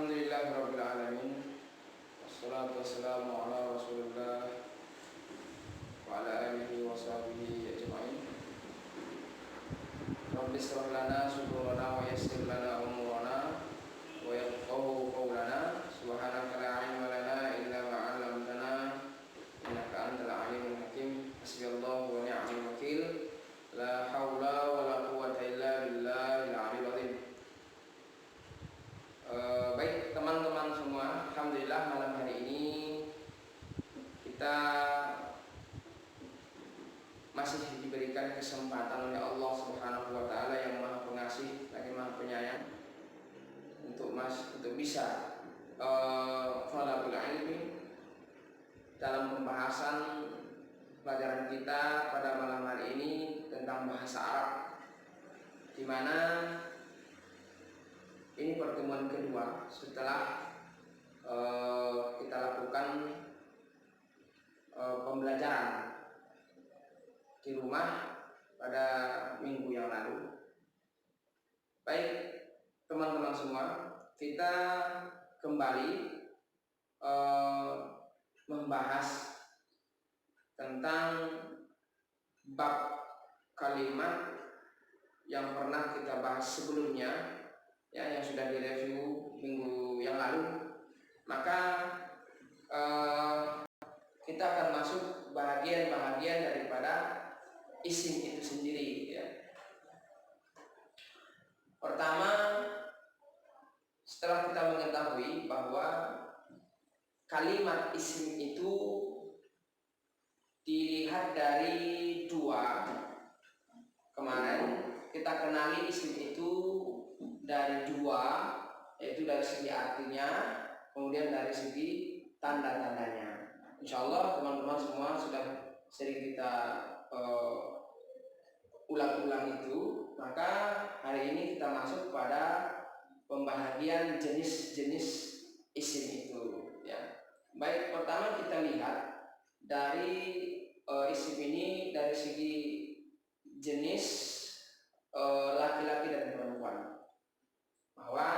Alhamdulillahirabbil alamin. Wassalatu wassalamu ala Rasulillah wa ala alihi wa sahbihi ajma'in. Rabbi shrah lana sudurana wa yassir lana umurana wa yafqahu qawlana. Subhanaka la ilma lana illa ma 'allamtana innaka antal alimul hakim. Hasbiyallahu wa ni'mal wakil. La haula wa la quwwata illa billahil aliyyil azim. Baik teman-teman semua, alhamdulillah malam hari ini kita masih diberikan kesempatan oleh Allah Subhanahu wa taala yang Maha Pengasih lagi Maha Penyayang untuk bisa thalabul ilmi dalam pembahasan pelajaran kita pada malam hari ini tentang bahasa Arab, di mana ini pertemuan kedua setelah kita lakukan pembelajaran di rumah pada minggu yang lalu. Baik teman-teman semua, kita kembali membahas tentang bab kalimat yang pernah kita bahas sebelumnya, ya, yang sudah direview minggu yang lalu. Maka kita akan masuk bahagian-bahagian daripada isim itu sendiri, ya. Pertama, setelah kita mengetahui bahwa kalimat isim itu dilihat dari dua, kemarin kita kenali isim itu dari dua, yaitu dari segi artinya, kemudian dari segi tanda-tandanya. Insya Allah teman-teman semua sudah sering kita ulang-ulang itu. Maka hari ini kita masuk pada pembahagian jenis-jenis isim itu, ya. Baik, pertama kita lihat dari isim ini dari segi jenis laki-laki dan perempuan, bahwa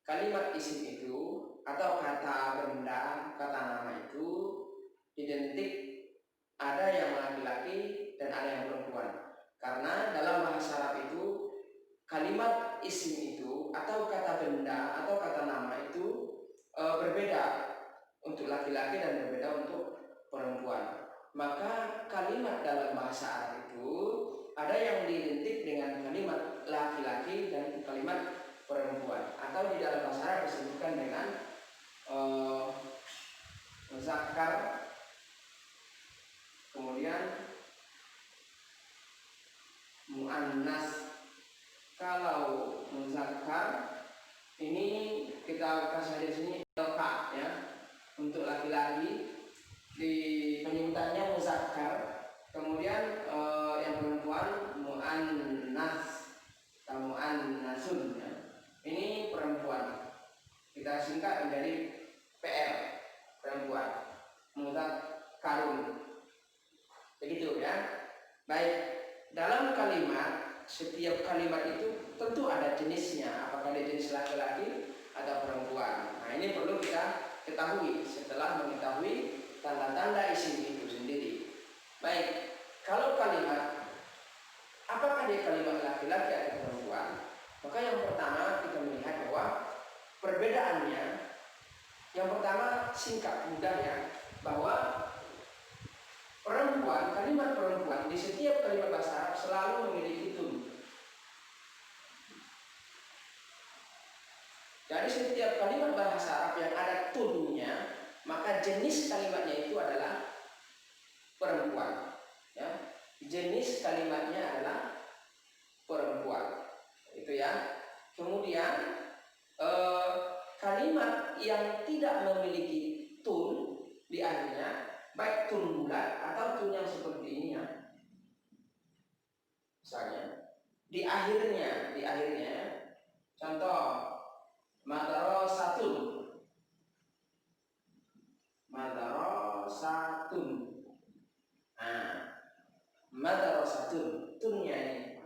kalimat isim itu atau kata benda, kata nama itu identik ada yang laki-laki dan ada yang perempuan. Karena dalam bahasa Arab itu kalimat isim itu atau kata benda atau kata nama itu berbeda untuk laki-laki dan berbeda untuk perempuan. Maka kalimat dalam bahasa Arab itu ada yang diidentik dengan kalimat laki-laki dan kalimat perempuan, atau di dalam bahasa Arab disebutkan dengan muzakkar, kemudian muannas. Kalau muzakkar ini kita kasih di sini LK, ya, untuk laki-laki, di penyebutannya muzakkar. Kemudian yang perempuan muannas atau muannasun, ya. Ini perempuan, kita singkat menjadi PR, perempuan, muzakkarun, begitu, ya. Baik, dalam kalimat, setiap kalimat itu tentu ada jenisnya, apakah dia jenis laki-laki atau perempuan. Nah, ini perlu kita ketahui setelah mengetahui tanda-tanda isim itu sendiri. Baik, kalau kalimat, apakah dia kalimat laki-laki atau perempuan? Maka yang pertama kita melihat bahwa perbedaannya, yang pertama singkat mudahnya, bahwa perempuan, kalimat perempuan di setiap kalimat bahasa Arab selalu memiliki tun. Jadi setiap kalimat bahasa Arab yang ada tunnya, maka jenis kalimatnya itu adalah perempuan, ya. Jenis kalimatnya adalah perempuan, itu, ya. Kemudian kalimat yang tidak memiliki tun di akhirnya, baik tun bulat atau tun yang seperti ini, ya. Misalnya di akhirnya, contoh madarosatun, nah, madarosatun, tunnya ini.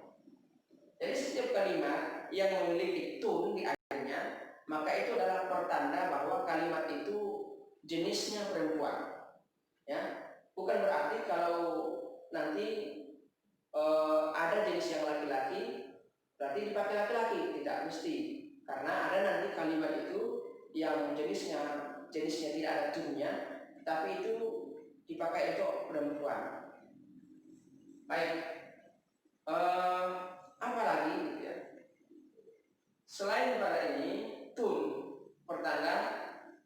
Jadi setiap kalimat yang memiliki tun di akhirnya, maka itu adalah pertanda bahwa kalimat itu jenisnya perempuan. Ya, bukan berarti kalau nanti ada jenis yang laki-laki berarti dipakai laki-laki, tidak mesti, karena ada nanti kalimat itu yang jenisnya tidak ada tunnya, tapi itu dipakai untuk perempuan. Baik, apa lagi gitu ya? Selain pada ini tun pertanda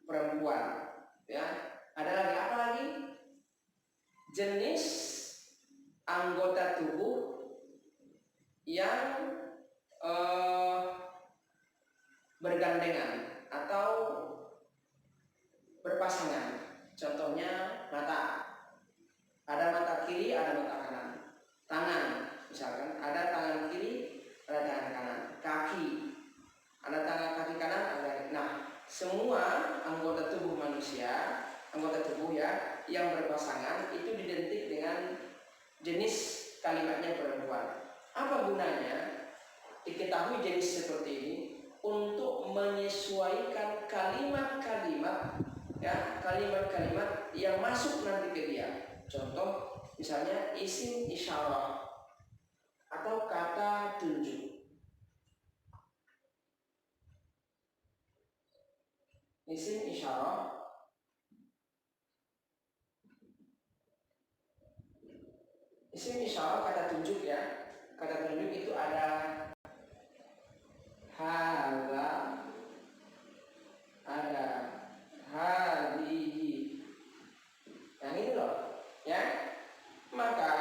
perempuan, ya. Ada lagi apa lagi? Jenis anggota tubuh yang bergandengan atau berpasangan. Contohnya mata. Ada mata kiri, ada mata kanan. Tangan, misalkan ada tangan kiri, ada tangan kanan. Kaki, ada tangan kaki kanan, ada. Nah, semua anggota tubuh manusia, anggota tubuh ya yang berpasangan itu identik dengan jenis kalimatnya perempuan. Apa gunanya diketahui jenis seperti ini? Untuk menyesuaikan kalimat-kalimat, ya, kalimat-kalimat yang masuk nanti ke dia. Contoh misalnya isim isyarah atau kata tunjuk. Isim isyarah, isim isyarah kata tunjuk ya. Kata tunjuk itu ada hadza, ada hadhihi. Yang ini loh, ya. Maka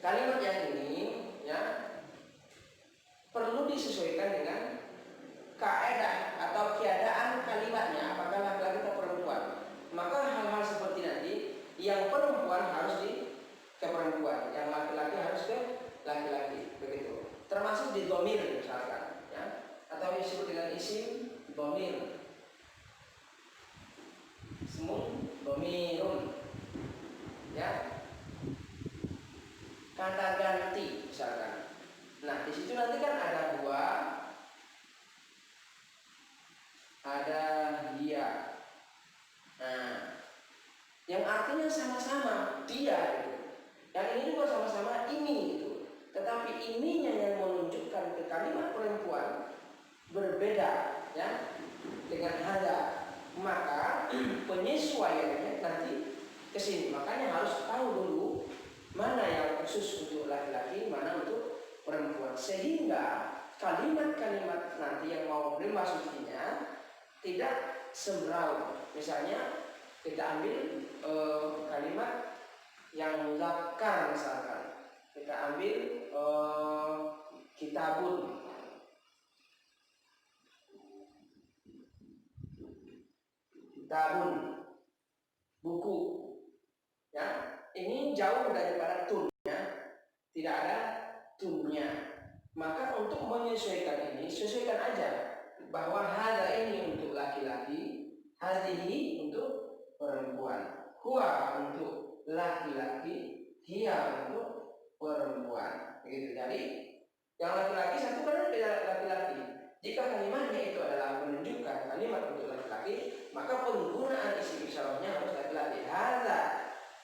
kalimat yang ini ya perlu disesuaikan dengan kaidah atau keadaan kalimatnya, apakah laki-laki atau perempuan. Maka hal-hal seperti nanti yang perempuan harus ke perempuan, yang laki-laki harus ke laki-laki, begitu. Termasuk di dhamir misalkan, ya, atau disebut dengan isim dhamir. Ismun dhamirun, ya. Kata ganti misalkan. Nah, di situ nanti kan ada dua, ada dia. Nah, yang artinya sama-sama dia gitu. Yang ini juga sama-sama ini gitu. Tetapi ininya yang menunjukkan ke kalimat perempuan berbeda ya dengan ada. Maka penyesuaiannya nanti ke sini. Makanya harus tahu dulu mana yang khusus untuk laki-laki, mana untuk perempuan, sehingga kalimat-kalimat nanti yang mau dimasukinya tidak sembrau. Misalnya kita ambil kalimat yang muzakkar misalkan, kita ambil kitabun, buku, ya. Ini jauh daripada tunnya, tidak ada tunnya. Maka untuk menyesuaikan ini, sesuaikan aja bahwa hadza ini untuk laki-laki, hadhihi untuk perempuan, huwa untuk laki-laki, hiya untuk perempuan. Begitu. Jadi yang laki-laki satu kan beda laki-laki. Jika kalimatnya itu adalah menunjukkan kalimat untuk laki-laki, maka penggunaan isim isyarahnya harus laki-laki.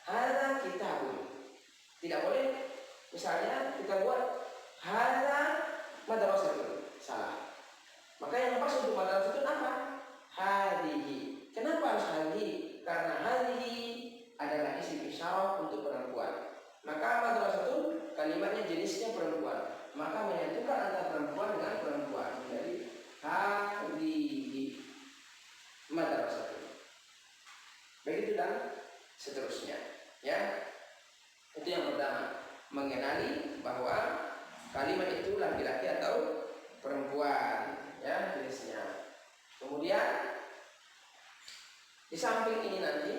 Hadza kitabun. Tidak boleh misalnya kita buat hadza madrasatun. Salah. Maka yang pas untuk madrasatun apa? Hadhihi. Kenapa harus hadhihi? Karena hadhihi adalah isim isyarah untuk perempuan. Maka madrasatun kalimatnya jenisnya perempuan. Maka menyatukan antara perempuan dengan perempuan. Jadi hadhihi madrasatun. Begitu dan seterusnya. Ya, itu yang pertama, mengenali bahwa kalimat itu laki-laki atau perempuan, ya, jenisnya. Kemudian di samping ini nanti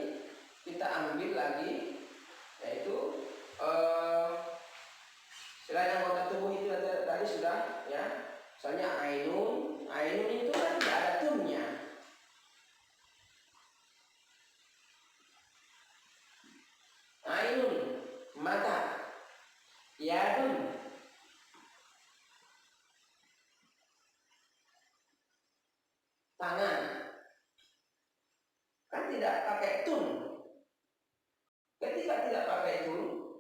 kita ambil lagi, yaitu selain anggota tubuh itu tadi sudah, ya. Misalnya ainun itu kan tidak ada tunnya. Ainun mata, yadun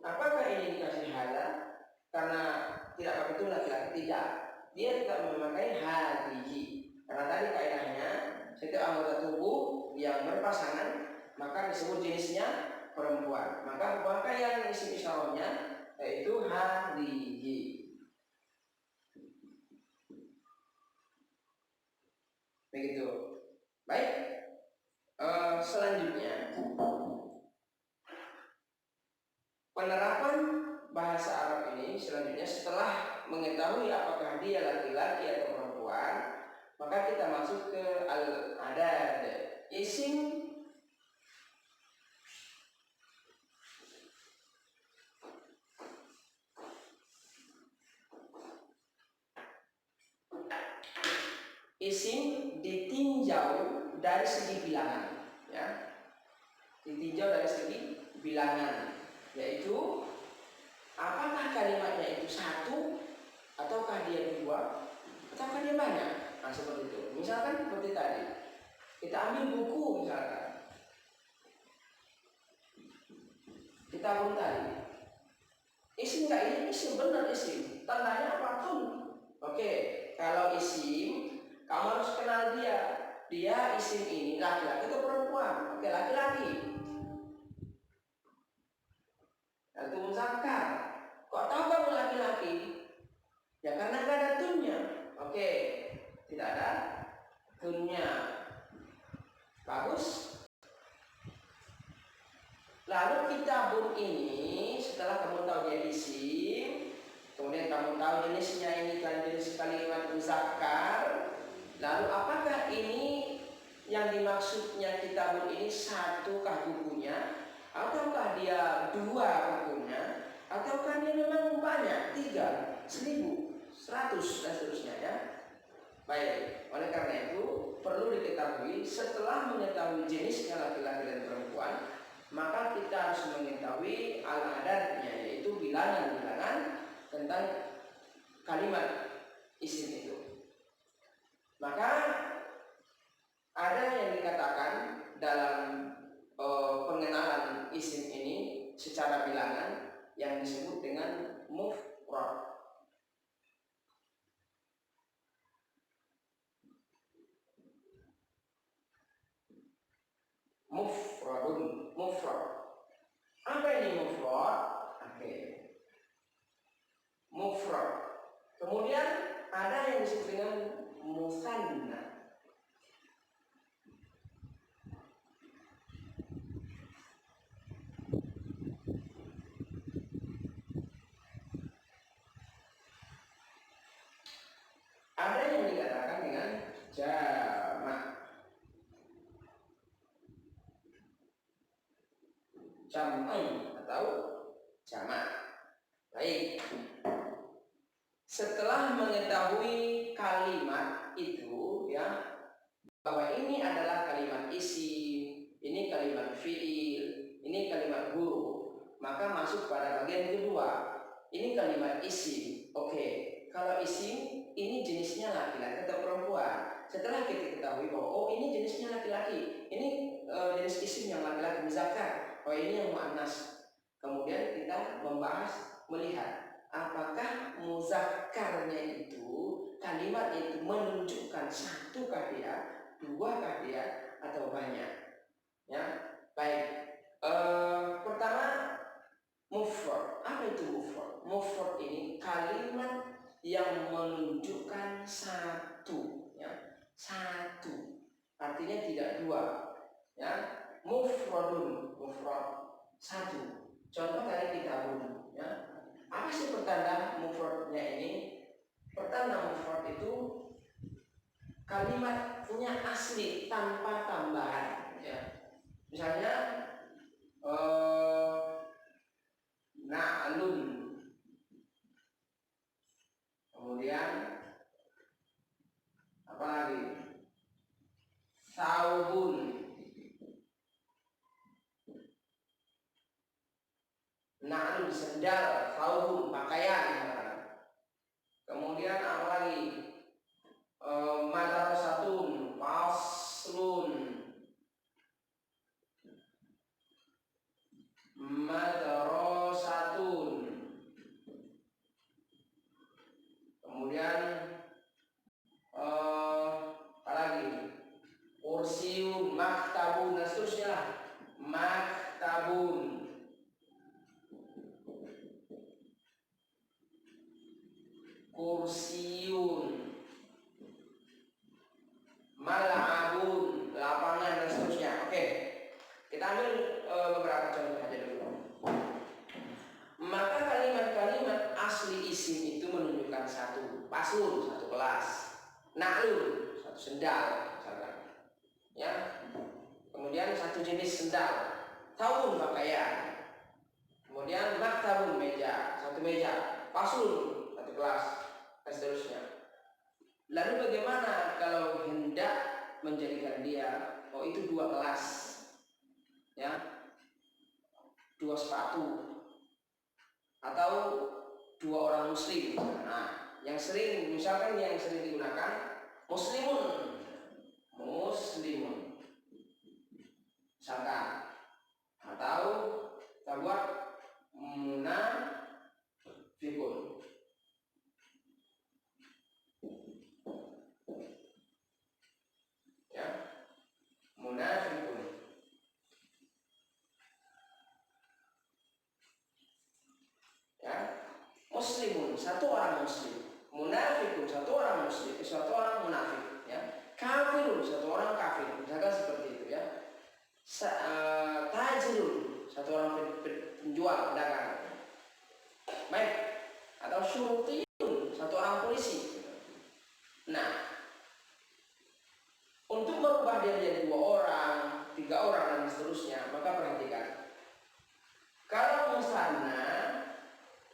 Apakah ini dikasih hala karena tidak pakai itu laki-laki? Tidak, dia tidak memakai hadihi. Karena tadi kaidahnya setiap anggota tubuh yang berpasangan maka disebut jenisnya perempuan. Maka pemakaian isim isyarahnya yaitu hadihi. Begitu. Baik. Selanjutnya penerapan bahasa Arab ini selanjutnya setelah mengetahui apakah dia laki-laki atau perempuan, maka kita masuk ke al-adad. Isim ditinjau dari segi bilangan, ya. Ditinjau dari segi bilangan, yaitu apakah kalimatnya itu satu, ataukah dia dua, ataukah dia banyak. Nah, seperti itu. Misalkan seperti tadi, kita ambil buku misalkan, kita ambil tadi, isim nggak ini isim, benar isim. Tandanya apapun. Oke, kalau isim, kamu harus kenal dia. Dia isim ini laki-laki atau perempuan? Oke, laki-laki. Itu muzakkar. Kok tahu kamu laki-laki? Ya karena nggak ada tunnya. Oke, tidak ada tunnya. Bagus. Lalu kitabun ini setelah kamu tahu dia isim, kemudian kamu tahu jenisnya ini kan jenis kalimat muzakkar. Lalu apakah ini yang dimaksudnya kitabun ini satukah bukunya, ataukah dia dua bukunya, ataukah dia memang banyak, 3, 1000, 100 dan seterusnya, ya. Baik, oleh karena itu perlu diketahui setelah mengetahui jenisnya laki-laki dan perempuan, maka kita harus mengetahui al-adadnya, yaitu bilangan-bilangan tentang kalimat isim itu. Maka ada yang dikatakan dalam pengenalan isim ini secara bilangan yang disebut dengan mufrad. Mufradun, mufrad. Apa ini mufrad? Oke. Mufrad. Kemudian ada yang disebut dengan musanna. Ada yang dikatakan dengan jamak. Jam'un atau jamak. Baik. Setelah mengetahui kalimat itu, ya, bahwa ini adalah kalimat isim, ini kalimat fi'il, ini kalimat huruf, maka masuk pada bagian kedua. Ini kalimat isim. Oke, kalau isim ini jenisnya laki-laki atau perempuan. Setelah kita ketahui bahwa oh ini jenisnya laki-laki, ini jenis isim yang laki-laki muzakkar, oh ini yang muannas. Kemudian kita membahas, melihat apakah muzakkarnya itu, kalimat itu menunjukkan satukah dia, duakah dia, atau banyak, ya. Baik. Pertama, mufrad. Apa itu mufrad? Mufrad ini kalimat yang menunjukkan satu, ya. Satu. Artinya tidak dua, ya. Mufradun, mufrad, satu. Contoh tadi kitabun, ya. Apa sih pertanda mufradnya ini? Pertanda mufrad itu kalimatnya asli tanpa tambahan, ya. Misalnya na'lun, kemudian apa lagi, saubun, na'lun sendal, saubun pakaian, kemudian apa lagi, madrasatun, faslun, madrasatun, kursiyun, mal'abun, lapangan dan seterusnya. Oke, kita ambil beberapa contoh aja dulu. Maka kalimat-kalimat asli isim itu menunjukkan satu pasul, satu kelas, na'lun, satu sendal misalkan, ya. Kemudian satu jenis sendal, taun pakaian. Kemudian maktabun, meja, satu meja, pasul, satu kelas, dan seterusnya. Lalu bagaimana kalau hendak menjadikan dia, oh itu dua kelas, ya, dua sepatu, atau dua orang muslim. Nah, yang sering, misalkan yang sering digunakan muslimun, muslimun, misalkan, atau kita buat munafikun, ya, munafikun. Ya, muslimun, satu orang muslim, munafikun, satu orang muslim, satu orang munafik, ya, kafirun, satu orang kafir, misalkan seperti itu, ya. Tajirun, satu orang penjual, pedagang, baik, atau syurutiyun, satu orang polisi. Nah, untuk merubah dia menjadi dua orang, tiga orang, dan seterusnya, maka perhatikan, kalau musanna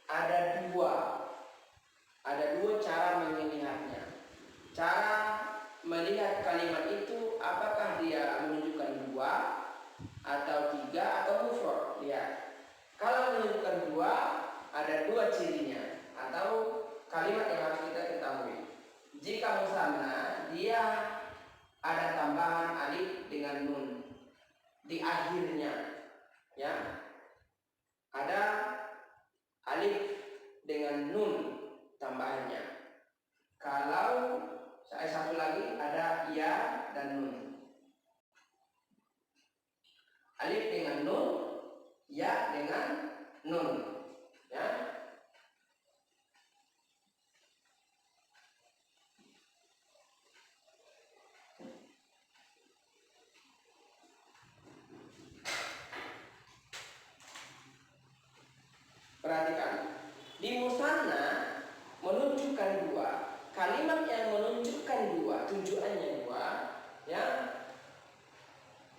ada dua cara melihatnya. Cara melihat kalimat itu apakah dia menunjukkan dua atau tiga atau mufrad. Lihat, kalau menunjukkan dua, ada dua cirinya atau kalimat yang harus kita ketahui. Jika musanna, dia ada tambahan alif dengan nun di akhirnya, ya, ada alif dengan nun tambahannya. Kalau saya satu lagi ada ya dan nun. Alif dengan nun, ya dengan nun, ya. Perhatikan, di musanna menunjukkan dua, kalimat yang menunjukkan dua, tujuannya dua, ya,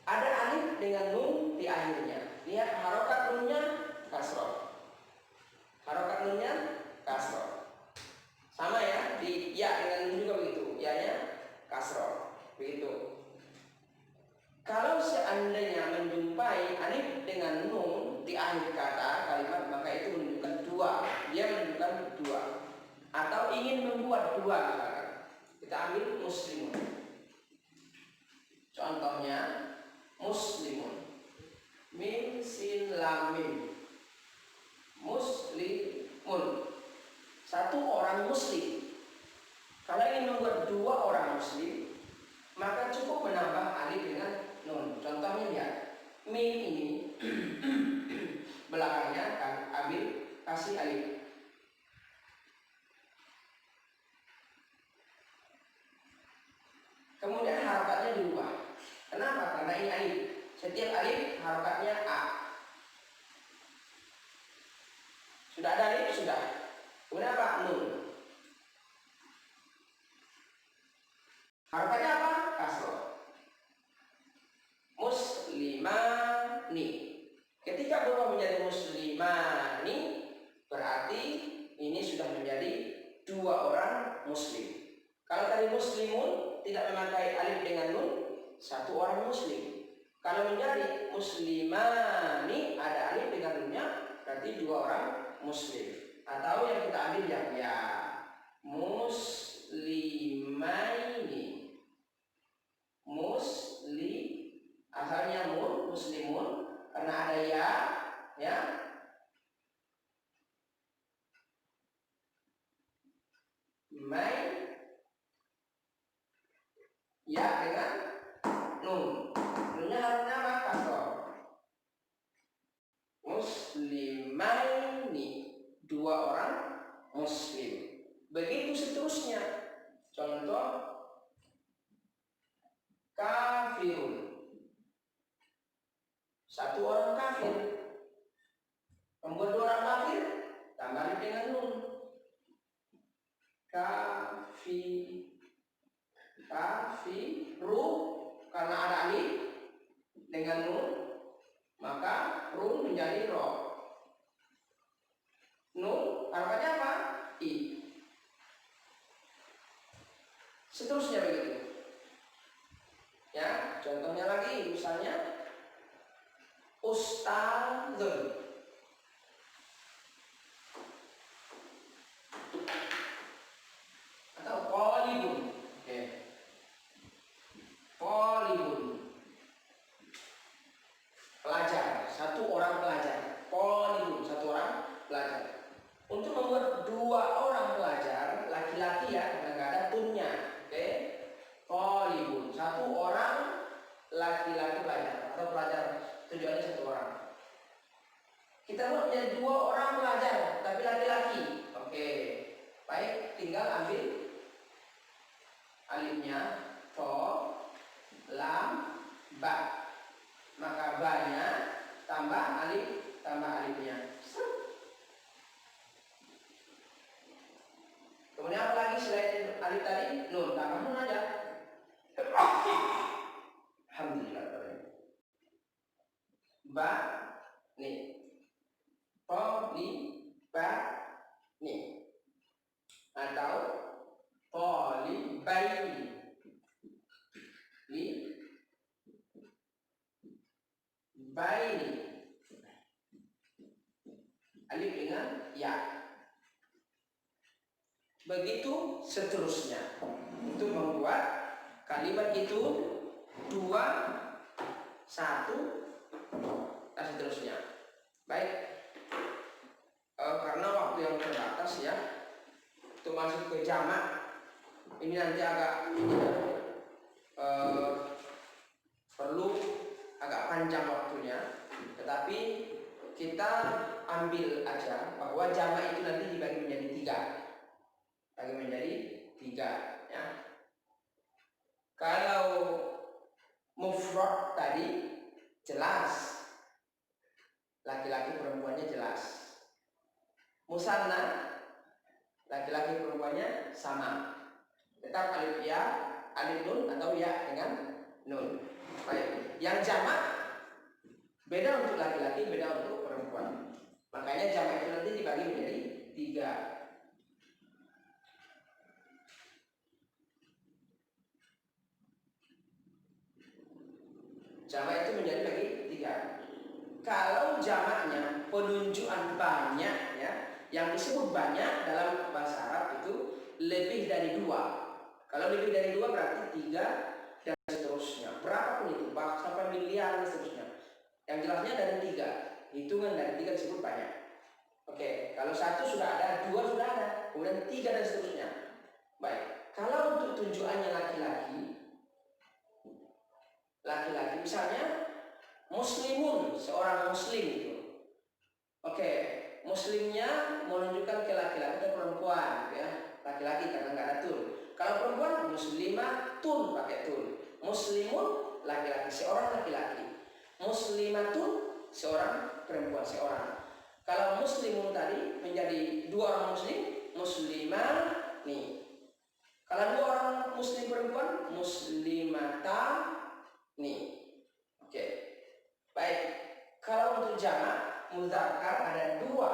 ada alif dengan nun di akhirnya. Lihat harokat nunnya kasroh, harokat nunnya kasroh, sama ya, di ya dengan nun juga begitu, ya nya kasroh, begitu. Kalau seandainya menjumpai alif dengan nun di akhir kata kalimat, maka itu menunjukkan dua, dia menunjukkan dua, atau ingin membuat dua. Misalkan kita ambil muslimun, contohnya muslimun, min sin lam mim, muslimun, satu orang muslim. Kalau ingin membuat dua orang muslim, maka cukup menambah alif dengan nun. Contohnya lihat, min ini belakangnya kan ambil kasih alif. Kemudian harokatnya diubah. Kenapa? Karena ini alif. Setiap alif harokatnya a. Sudah ada alif, sudah. Kemudian apa? Nun. Harokatnya apa? Kasroh. Muslimani. Ketika berubah menjadi muslimani, berarti ini sudah menjadi dua orang muslim. Kalau tadi muslimun tidak memakai alif dengan nun, satu orang muslim. Kalau menjadi muslimani ada alif dengan nunnya, berarti dua orang muslim. Atau yang kita ambil ya muslimaini, asalnya muslimun, karena ada ya, mai, ya dengan nun, nunnya harusnya apa? Kasroh. Muslimaini, dua orang muslim. Begitu seterusnya. Contoh kafirun, satu orang kafir. Membuat dua orang kafir, tambah dengan nun. Kafiru, karena ada alif dengan nun, maka ru menjadi ro. Nun harokatnya apa? I. Seterusnya begitu. Ya, contohnya lagi misalnya ustadzun, atau qalibun. Oke. Qalibun, pelajar, satu orang pelajar. Qalibun, satu orang pelajar. Untuk membuat dua orang pelajar laki-laki ya, karena nggak ada tunnya. Oke. Qalibun, satu orang laki-laki pelajar atau pelajar, tujuannya satu orang. Kita buatnya dua orang pelajar tapi laki-laki. Oke. Baik, tinggal ambil alifnya, to, lam, ba. Maka ba-nya tambah alif, tambah alifnya. Kemudian apa lagi selain alif tadi? Nun, tambah nun aja. Alhamdulillah. Ba, nih. To, li, ba, nih. Atau to, li, bai. Li, bai. Alif dengan ya. Begitu seterusnya. Untuk membuat kalimat itu dua, satu, dan seterusnya. Baik, karena waktu yang terbatas ya, untuk masuk ke jamak ini nanti agak perlu agak panjang waktunya, tetapi kita ambil aja bahwa jamak itu nanti dibagi menjadi tiga, ya. Kalau mufrad tadi jelas, laki-laki perempuannya jelas. Musanna, laki-laki perempuannya sama. Tetap alif ya, alif nun atau ya dengan nun. Baik. Yang jamak beda untuk laki-laki, beda untuk perempuan. Makanya jamak itu nanti dibagi menjadi tiga. Jamak itu menjadi bagi tiga. Kalau jamaknya penunjukan banyak ya, yang disebut banyak dalam bahasa Arab itu lebih dari dua. Kalau lebih dari dua berarti tiga dan seterusnya. Berapapun itu, bahkan sampai miliar dan seterusnya. Yang jelasnya dari tiga. Hitungan dari tiga disebut banyak. Oke, kalau satu sudah ada, dua sudah ada, kemudian tiga dan seterusnya. Baik, kalau untuk tunjukannya laki-laki, misalnya muslimun, seorang muslim itu. Oke, muslimnya menunjukkan ke laki-laki atau perempuan, ya. Laki-laki karena nggak ada tun. Kalau perempuan muslimatun pakai tun. Muslimun laki-laki, seorang laki-laki. Muslimatun seorang perempuan, seorang. Kalau muslimun tadi menjadi dua orang muslim, muslimah nih. Kalau dua orang muslim perempuan, muslimata nih. Oke. Baik. Kalau untuk jamak muzakkar ada dua,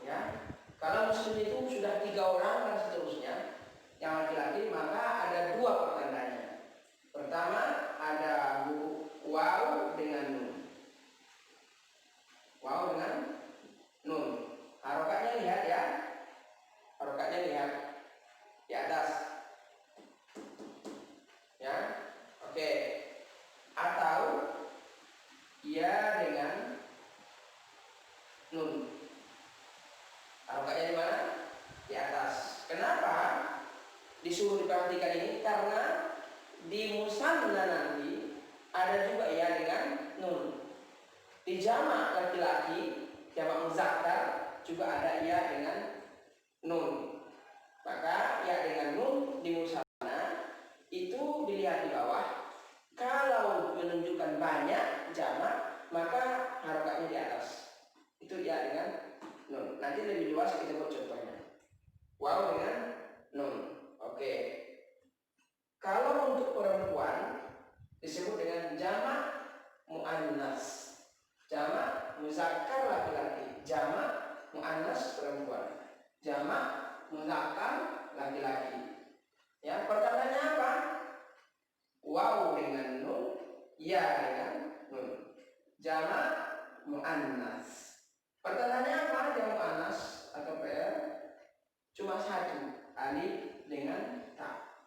ya. Kalau muslim itu sudah tiga orang dan seterusnya, yang laki-laki, maka ada dua pertandanya. Pertama ada waw dengan nun. Waw dengan nun. Harokatnya lihat ya. Harokatnya lihat di atas. Ya. Oke. Atau ya dengan nun. Harokatnya di mana? Di atas. Kenapa disuruh diperhatikan ini? Karena di musanna nanti ada juga ya dengan nun. Di jamak laki-laki, jamak muzakkar juga ada ya dengan nun. Maka nun. Nanti lebih luas kita buat contohnya. Waw dengan nun. Oke. Kalau untuk perempuan disebut dengan jamak muannas. Jamak muzakkar laki-laki, jamak muannas perempuan, jamak muzakkar laki-laki. Ya, pertanyaannya apa? Waw dengan nun, ya dengan nun. Jamak muannas. Pertanyaannya apa? Jamak muannas atau PR? Cuma satu, alif dengan ta.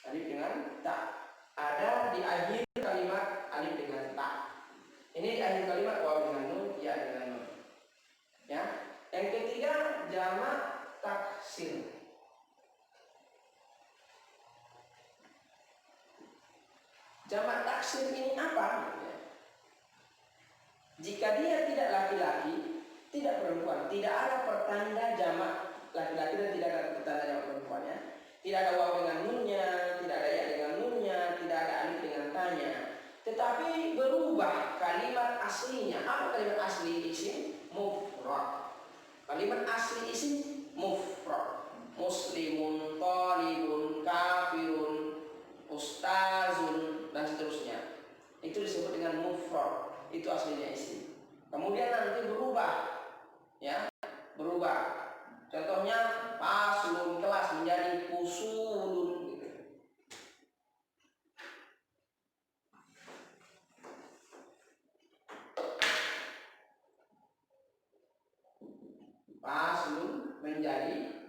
Alif dengan ta. Ada di akhir kalimat alif dengan ta. Ini di akhir kalimat waw dengan nun, ya dengan nun. Ya. Yang ketiga jamak taksir. Jamak taksir ini apa? Jika dia tidak laki-laki, tidak perempuan, tidak ada pertanda jamak laki-laki dan tidak ada pertanda jamak perempuannya. Tidak ada waw dengan nunnya, tidak ada ya dengan nunnya, tidak ada alif dengan tanya. Tetapi berubah kalimat aslinya. Apa kalimat asli isim? Mufrad. Kalimat asli isim mufrad. Muslimun, talibun, kafirun, ustazun, dan seterusnya. Itu disebut dengan mufrad. Itu aslinya isim. Kemudian nanti berubah, ya, berubah. Contohnya faslun, kelas, menjadi fusulun gitu. Faslun menjadi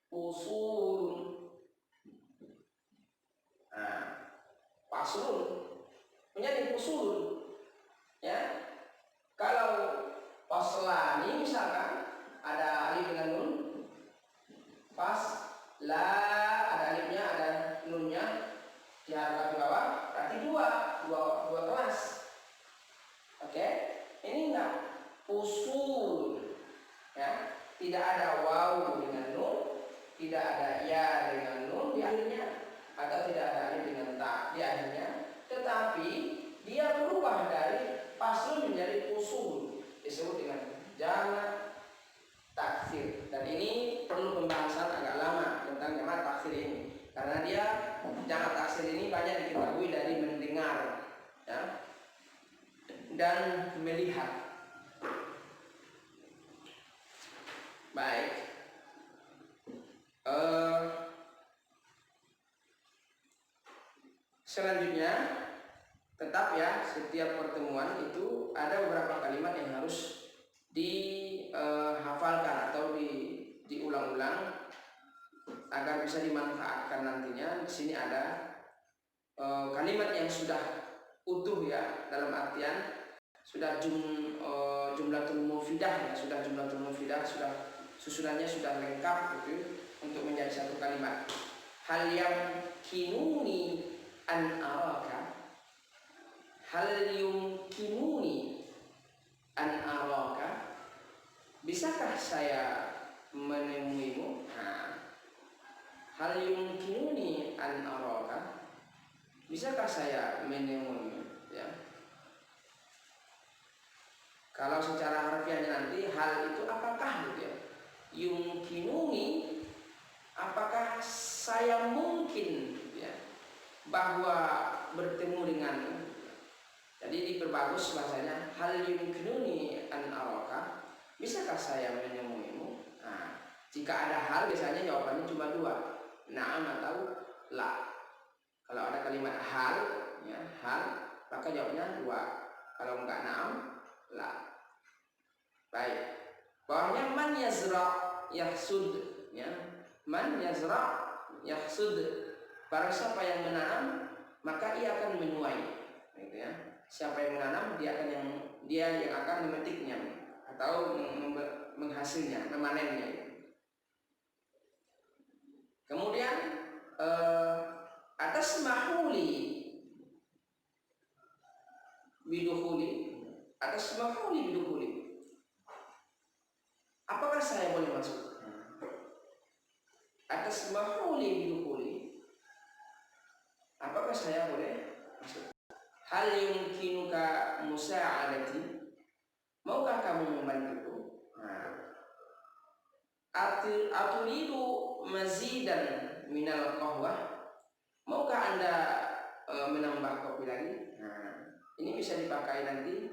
fusulun. Nah, faslun menjadi fusulun. Ya. Kalau faslani misalkan ada alif dengan nun, pas la ada alifnya, ada nunnya di harakat di bawah, berarti dua kelas. Oke, ini enggak fusul, ya, tidak ada waw dengan nun, tidak ada ya dengan nun di akhirnya, atau tidak ada alif dengan ta di akhirnya, tetapi dia berubah dari faslun menjadi fusul, disebut dengan jamak taksir. Dan ini perlu pembahasan agak lama tentang jamak taksir ini, karena dia jamak taksir ini banyak diketahui dari mendengar, ya, dan melihat. Baik. Selanjutnya, tetap ya, setiap pertemuan itu ada beberapa kalimat yang harus dihafalkan atau diulang-ulang agar bisa dimanfaatkan nantinya. Di sini ada kalimat yang sudah utuh ya, dalam artian sudah jumlatul mufidah ya, sudah jumlatul mufidah, sudah susunannya sudah lengkap gitu untuk menjadi satu kalimat. Hal yang kinuni an araka, hal yumkinuni an araka, bisakah saya menemuimu? Nah, hal yumkinuni an araka, bisakah saya menemuimu? Ya. Kalau secara harfiahnya nanti hal itu apakah gitu ya? Yumkinuni, apakah saya mungkin gitu ya, bahwa bertemu dengan. Jadi diperbagus bahasanya, hal yumkinuni an araka, bisakah saya menemuimu? Nah, jika ada hal biasanya jawabannya cuma dua, na'am atau la. Kalau ada kalimat hal ya, hal, maka jawabnya dua. Kalau enggak na'am, la. Baik. Bawahnya man yazra yahsud ya. Man yazra yahsud. Barang siapa yang menanam, maka ia akan menuai. Gitu ya. Siapa yang menanam, dia yang akan memetiknya atau menghasilnya, memanennya. Kemudian atas mahuli bidukhuli, atas mahuli bidukhuli, apakah saya boleh masuk? Atas mahuli bidukhuli, apakah saya boleh masuk? Hal yumkinuka musa'adati, maukah kamu membantuku? Aturidu mazidan minal qahwah, maukah Anda menambah kopi lagi? Ini bisa dipakai nanti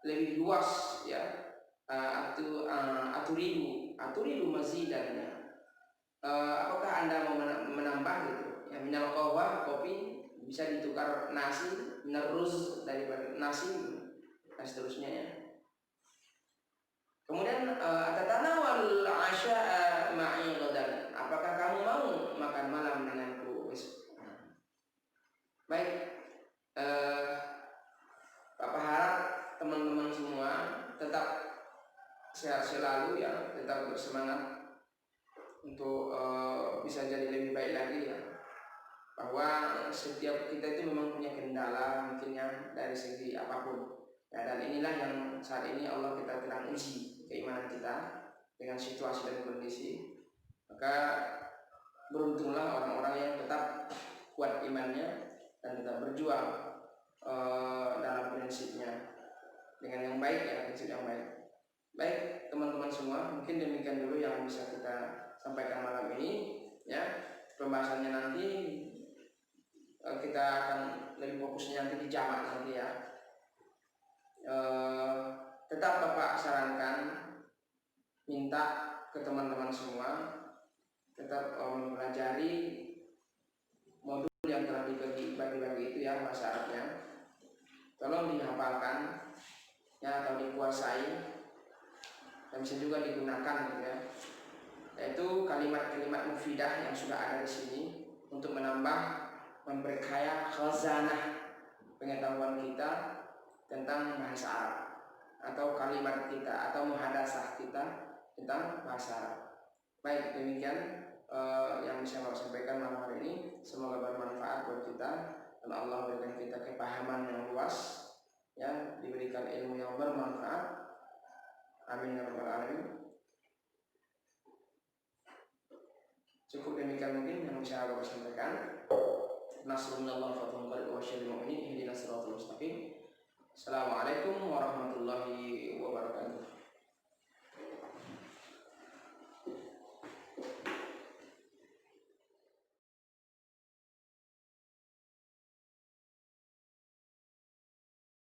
lebih luas ya. Aturidu mazidan, apakah Anda mau menambah gitu ya. Minal qahwah, kopi, bisa ditukar nasi, minal ruz, daripada nasi dan seterusnya ya. Kemudian atatanawal asya'a ma'i ghadan, apakah kamu mau makan malam denganku besok? Baik, Bapak harap teman-teman semua tetap sehat selalu ya, tetap bersemangat untuk bisa jadi lebih baik lagi ya. Bahwa setiap kita itu memang punya kendala mungkin ya dari segi apapun ya, dan inilah yang saat ini Allah kita sedang uji keimanan kita dengan situasi dan kondisi. Maka beruntunglah orang-orang yang tetap kuat imannya dan tetap berjuang dalam prinsipnya dengan yang baik ya, prinsip yang baik. Baik teman-teman semua, mungkin demikian dulu yang bisa kita sampaikan malam ini ya. Pembahasannya nanti kita akan lebih fokusnya nanti di jamak nanti ya. Tetap Bapak sarankan, minta ke teman-teman semua tetap mempelajari modul yang telah dibagi-bagi itu ya, bahasa Arabnya. Tolong dihafalkan ya, atau dikuasai, dan bisa juga digunakan gitu ya. Yaitu kalimat-kalimat mufidah yang sudah ada di sini untuk menambah, memperkaya khazanah pengetahuan kita tentang bahasa Arab, atau kalimat kita atau muhadasah kita tentang bahasa Arab. Baik, demikian yang bisa saya sampaikan malam hari ini. Semoga bermanfaat buat kita dan Allah berikan kita kepahaman yang luas ya, diberikan ilmu yang bermanfaat. Amin ya rabbal alamin. Cukup demikian mungkin yang bisa saya sampaikan. Nasrullah wa fathul qarib wa syarrul mu'minin ihdinas siratal mustaqim. Assalamualaikum.